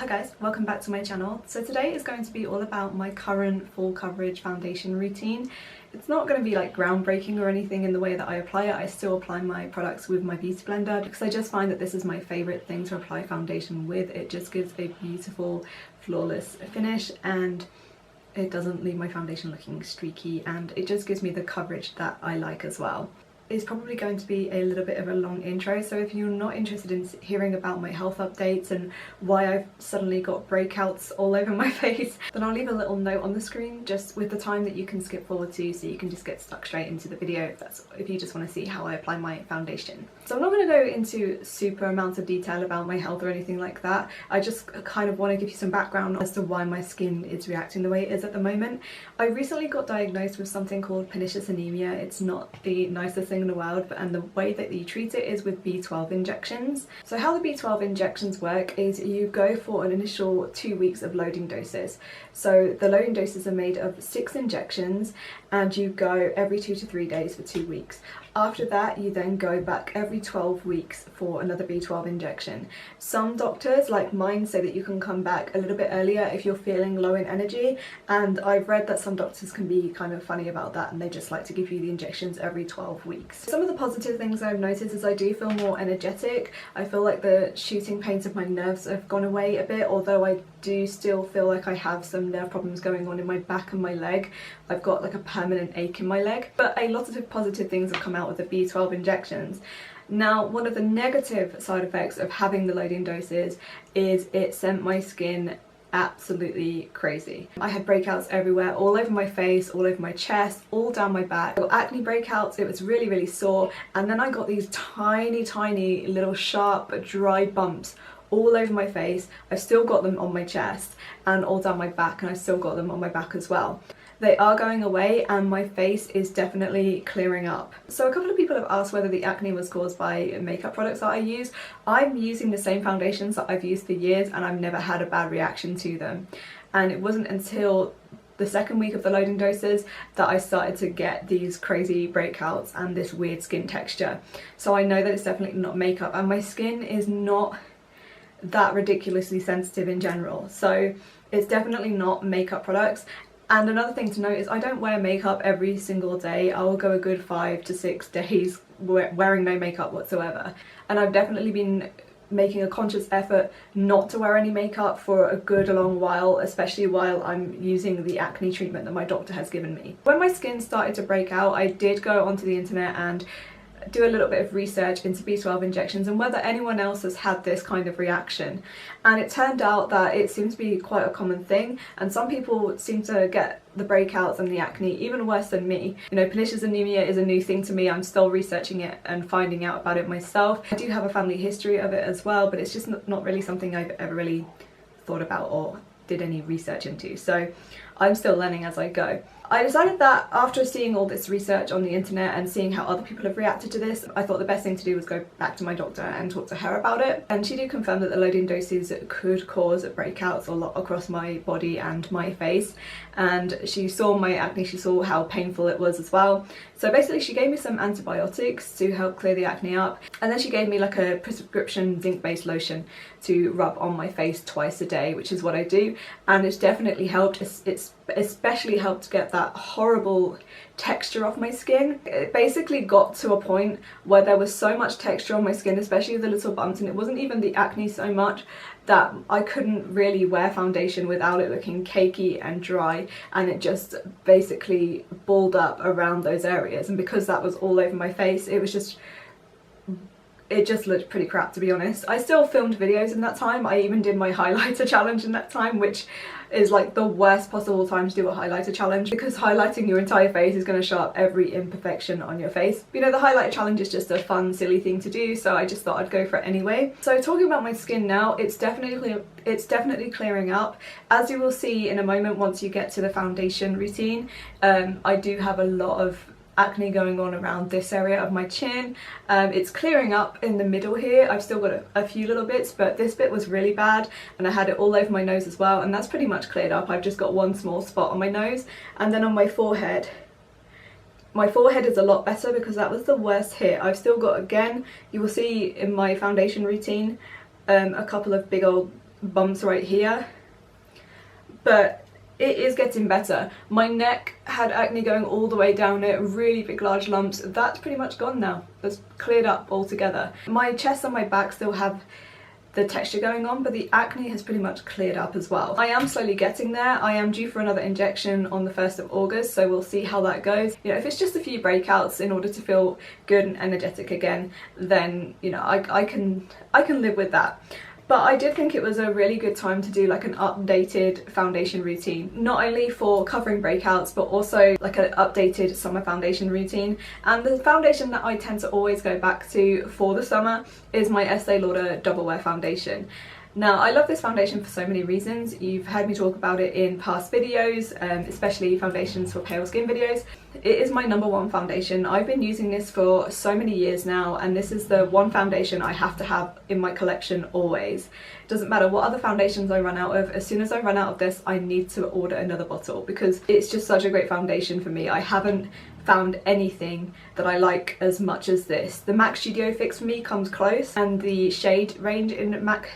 Hi guys, welcome back to my channel. So today is going to be all about my current full coverage foundation routine. It's not going to be like groundbreaking or anything in the way that I apply it. I still apply my products with my beauty blender because I just find that this is my favourite thing to apply foundation with. It just gives a beautiful, flawless finish and it doesn't leave my foundation looking streaky, and it just gives me the coverage that I like as well. It's probably going to be a little bit of a long intro, so if you're not interested in hearing about my health updates and why I've suddenly got breakouts all over my face, then I'll leave a little note on the screen just with the time that you can skip forward to, so you can just get stuck straight into the video if you just want to see how I apply my foundation. So I'm not going to go into super amounts of detail about my health or anything like that. I just kind of want to give you some background as to why my skin is reacting the way it is at the moment. I recently got diagnosed with something called pernicious anemia. It's not the nicest thing in the world, and the way that you treat it is with B12 injections. So how the B12 injections work is you go for an initial 2 weeks of loading doses. So the loading doses are made of 6 injections and you go every 2 to 3 days for 2 weeks. After that, you then go back every 12 weeks for another B12 injection. Some doctors, like mine, say that you can come back a little bit earlier if you're feeling low in energy, and I've read that some doctors can be kind of funny about that and they just like to give you the injections every 12 weeks. Some of the positive things I've noticed is I do feel more energetic. I feel like the shooting pains of my nerves have gone away a bit, although I do still feel like I have some nerve problems going on in my back and my leg. I've got like a permanent ache in my leg, but a lot of positive things have come out with the B12 injections. Now, one of the negative side effects of having the loading doses is it sent my skin absolutely crazy. I had breakouts everywhere, all over my face, all over my chest, all down my back. I got acne breakouts, it was really sore, and then I got these tiny little sharp dry bumps all over my face. I've still got them on my chest and all down my back, and I've still got them on my back as well. They are going away and my face is definitely clearing up. So a couple of people have asked whether the acne was caused by makeup products that I use. I'm using the same foundations that I've used for years and I've never had a bad reaction to them. And it wasn't until the second week of the loading doses that I started to get these crazy breakouts and this weird skin texture. So I know that it's definitely not makeup, and my skin is not that ridiculously sensitive in general. So it's definitely not makeup products. And another thing to note is I don't wear makeup every single day. I will go a good 5 to 6 days wearing no makeup whatsoever. And I've definitely been making a conscious effort not to wear any makeup for a good long while, especially while I'm using the acne treatment that my doctor has given me. When my skin started to break out, I did go onto the internet and do a little bit of research into B12 injections and whether anyone else has had this kind of reaction, and it turned out that it seems to be quite a common thing, and some people seem to get the breakouts and the acne even worse than me. You know, pernicious anemia is a new thing to me. I'm still researching it and finding out about it myself. I do have a family history of it as well, but it's just not really something I've ever really thought about or did any research into, so I'm still learning as I go. I decided that after seeing all this research on the internet and seeing how other people have reacted to this, I thought the best thing to do was go back to my doctor and talk to her about it. And she did confirm that the loading doses could cause breakouts a lot across my body and my face. And she saw my acne, she saw how painful it was as well. So basically she gave me some antibiotics to help clear the acne up. And then she gave me like a prescription zinc-based lotion to rub on my face twice a day, which is what I do. And it's definitely helped. It's especially helped to get that horrible texture off my skin. It basically got to a point where there was so much texture on my skin, especially the little bumps, and it wasn't even the acne so much, that I couldn't really wear foundation without it looking cakey and dry, and it just basically balled up around those areas. And because that was all over my face, it just looked pretty crap, to be honest. I still filmed videos in that time. I even did my highlighter challenge in that time, which is like the worst possible time to do a highlighter challenge, because highlighting your entire face is going to show up every imperfection on your face. But, you know, the highlighter challenge is just a fun, silly thing to do, so I just thought I'd go for it anyway. So talking about my skin now, it's definitely clearing up. As you will see in a moment once you get to the foundation routine, I do have a lot of acne going on around this area of my chin. It's clearing up in the middle here. I've still got a few little bits, but this bit was really bad and I had it all over my nose as well, and that's pretty much cleared up. I've just got one small spot on my nose, and then on my forehead is a lot better because that was the worst hit. I've still got, again, you will see in my foundation routine, a couple of big old bumps right here, but it is getting better. My neck had acne going all the way down it, really big large lumps. That's pretty much gone now. That's cleared up altogether. My chest and my back still have the texture going on, but the acne has pretty much cleared up as well. I am slowly getting there. I am due for another injection on the 1st of August, so we'll see how that goes. You know, if it's just a few breakouts in order to feel good and energetic again, then, you know, I can live with that. But I did think it was a really good time to do like an updated foundation routine, not only for covering breakouts, but also like an updated summer foundation routine. And the foundation that I tend to always go back to for the summer is my Estee Lauder Double Wear foundation. Now, I love this foundation for so many reasons. You've heard me talk about it in past videos, especially foundations for pale skin videos. It is my #1 foundation. I've been using this for so many years now, and this is the one foundation I have to have in my collection always. It doesn't matter what other foundations I run out of, as soon as I run out of this, I need to order another bottle because it's just such a great foundation for me. I haven't found anything that I like as much as this. The MAC Studio Fix for me comes close, and the shade range in MAC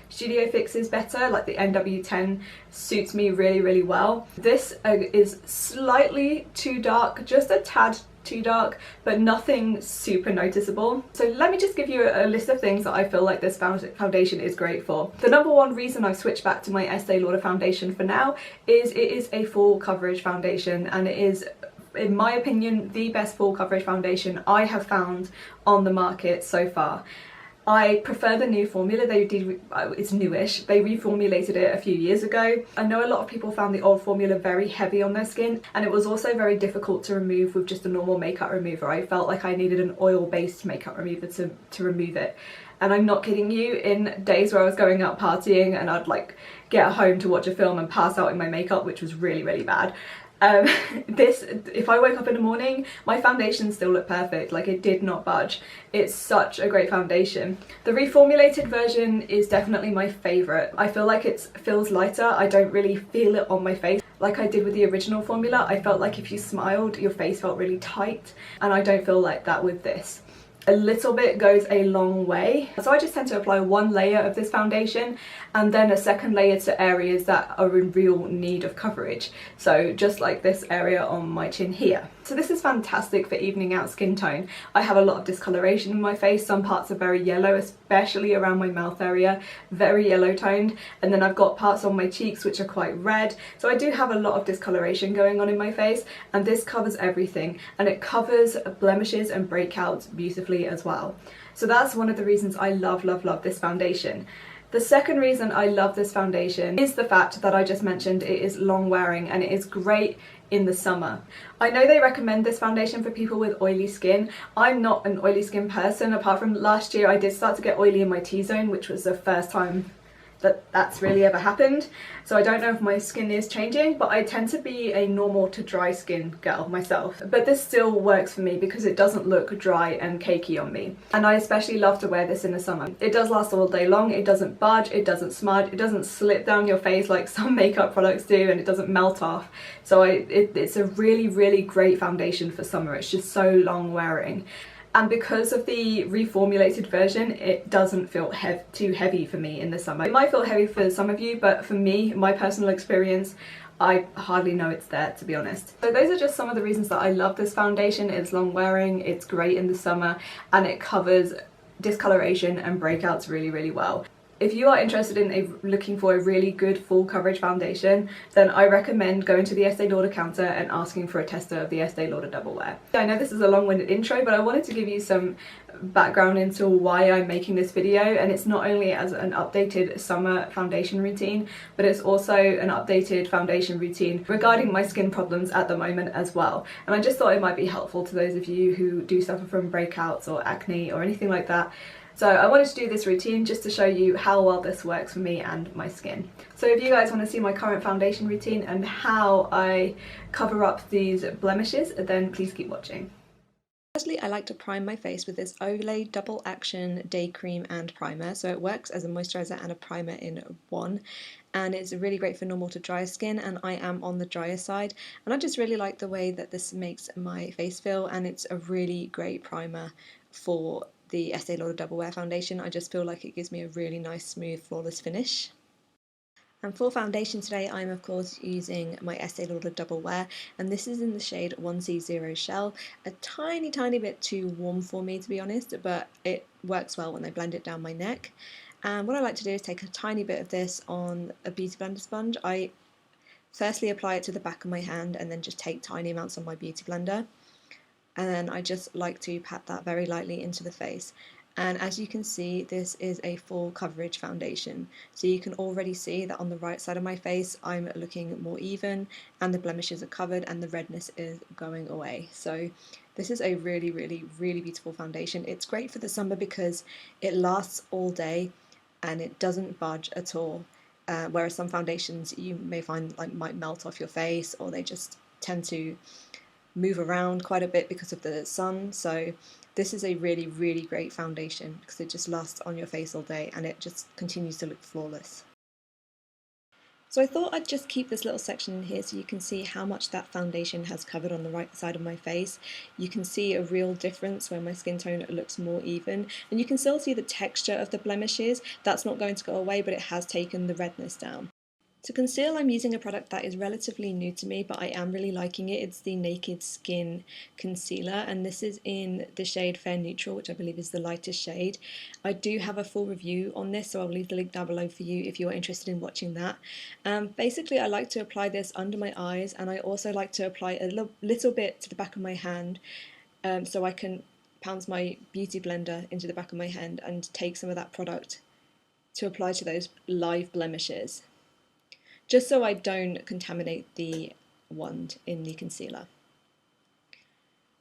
Studio Fix is better, like the NW10 suits me really well. This is slightly too dark, just a tad too dark, but nothing super noticeable. So let me just give you a list of things that I feel like this foundation is great for. The #1 reason I've switched back to my Estee Lauder foundation for now is it is a full coverage foundation, and it is, in my opinion, the best full coverage foundation I have found on the market so far. I prefer the new formula. It's newish. They reformulated it a few years ago. I know a lot of people found the old formula very heavy on their skin, and it was also very difficult to remove with just a normal makeup remover. I felt like I needed an oil-based makeup remover to remove it. And I'm not kidding you, in days where I was going out partying and I'd like get home to watch a film and pass out in my makeup, which was really bad. If I wake up in the morning, my foundation still looked perfect, like it did not budge. It's such a great foundation. The reformulated version is definitely my favourite. I feel like it feels lighter. I don't really feel it on my face like I did with the original formula. I felt like if you smiled, your face felt really tight, and I don't feel like that with this. A little bit goes a long way. So I just tend to apply one layer of this foundation and then a second layer to areas that are in real need of coverage. So just like this area on my chin here. So this is fantastic for evening out skin tone. I have a lot of discoloration in my face. Some parts are very yellow, especially around my mouth area, very yellow toned. And then I've got parts on my cheeks which are quite red. So I do have a lot of discoloration going on in my face, and this covers everything, and it covers blemishes and breakouts beautifully as well. So that's one of the reasons I love this foundation. The second reason I love this foundation is the fact that I just mentioned. It is long wearing and it is great in the summer. I know they recommend this foundation for people with oily skin. I'm not an oily skin person. Apart from last year, I did start to get oily in my T-zone, which was the first time that's really ever happened. So I don't know if my skin is changing, but I tend to be a normal to dry skin girl myself. But this still works for me because it doesn't look dry and cakey on me. And I especially love to wear this in the summer. It does last all day long, it doesn't budge, it doesn't smudge, it doesn't slip down your face like some makeup products do, and it doesn't melt off. So it's a really great foundation for summer. It's just so long wearing. And because of the reformulated version, it doesn't feel too heavy for me in the summer. It might feel heavy for some of you, but for me, my personal experience, I hardly know it's there, to be honest. So those are just some of the reasons that I love this foundation. It's long wearing, it's great in the summer, and it covers discoloration and breakouts really well. If you are interested in looking for a really good full coverage foundation, then I recommend going to the Estee Lauder counter and asking for a tester of the Estee Lauder Double Wear. I know this is a long-winded intro, but I wanted to give you some background into why I'm making this video, and it's not only as an updated summer foundation routine, but it's also an updated foundation routine regarding my skin problems at the moment as well. And I just thought it might be helpful to those of you who do suffer from breakouts or acne or anything like that. So I wanted to do this routine just to show you how well this works for me and my skin. So if you guys want to see my current foundation routine and how I cover up these blemishes, then please keep watching. Firstly, I like to prime my face with this Olay Double Action Day Cream and Primer. So it works as a moisturiser and a primer in one. And it's really great for normal to dry skin, and I am on the drier side. And I just really like the way that this makes my face feel, and it's a really great primer for the Estee Lauder Double Wear foundation. I just feel like it gives me a really nice, smooth, flawless finish. And for foundation today, I'm of course using my Estee Lauder Double Wear, and this is in the shade 1C0 Shell. A tiny bit too warm for me, to be honest, but it works well when I blend it down my neck. And what I like to do is take a tiny bit of this on a beauty blender sponge. I firstly apply it to the back of my hand and then just take tiny amounts on my beauty blender. And then I just like to pat that very lightly into the face. And as you can see, this is a full coverage foundation. So you can already see that on the right side of my face, I'm looking more even and the blemishes are covered and the redness is going away. So this is a really beautiful foundation. It's great for the summer because it lasts all day and it doesn't budge at all. Whereas some foundations you may find like might melt off your face, or they just tend to move around quite a bit because of the sun. So this is a really great foundation because it just lasts on your face all day and it just continues to look flawless. So I thought I'd just keep this little section in here so you can see how much that foundation has covered on the right side of my face. You can see a real difference where my skin tone looks more even, and you can still see the texture of the blemishes. That's not going to go away, but it has taken the redness down. To conceal, I'm using a product that is relatively new to me, but I am really liking it. It's the Naked Skin Concealer, and this is in the shade Fair Neutral, which I believe is the lightest shade. I do have a full review on this, so I'll leave the link down below for you if you're interested in watching that. Basically, I like to apply this under my eyes, and I also like to apply a little bit to the back of my hand, so I can pounce my beauty blender into the back of my hand and take some of that product to apply to those live blemishes, just so I don't contaminate the wand in the concealer.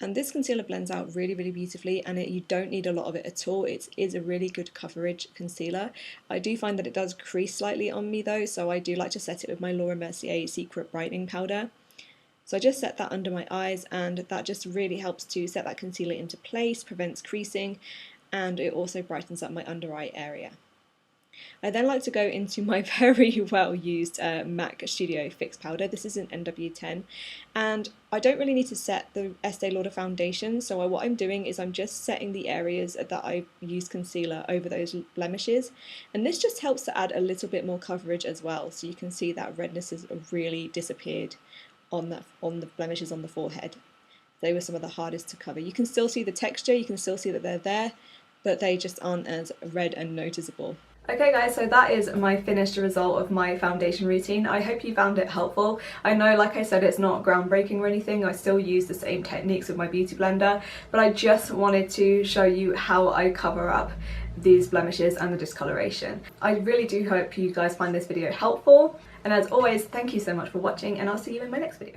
And this concealer blends out really beautifully, and you don't need a lot of it at all. It is a really good coverage concealer. I do find that it does crease slightly on me though, so I do like to set it with my Laura Mercier Secret Brightening Powder. So I just set that under my eyes, and that just really helps to set that concealer into place, prevents creasing, and it also brightens up my under eye area. I then like to go into my very well used MAC Studio Fix powder. This is an NW10, and I don't really need to set the Estee Lauder foundation, so what I'm doing is I'm just setting the areas that I use concealer over those blemishes, and this just helps to add a little bit more coverage as well, so you can see that redness has really disappeared on the blemishes on the forehead. They were some of the hardest to cover. You can still see the texture, you can still see that they're there, but they just aren't as red and noticeable. Okay guys, so that is my finished result of my foundation routine. I hope you found it helpful. I know, like I said, it's not groundbreaking or anything. I still use the same techniques with my beauty blender, but I just wanted to show you how I cover up these blemishes and the discoloration. I really do hope you guys find this video helpful, and as always, thank you so much for watching, and I'll see you in my next video.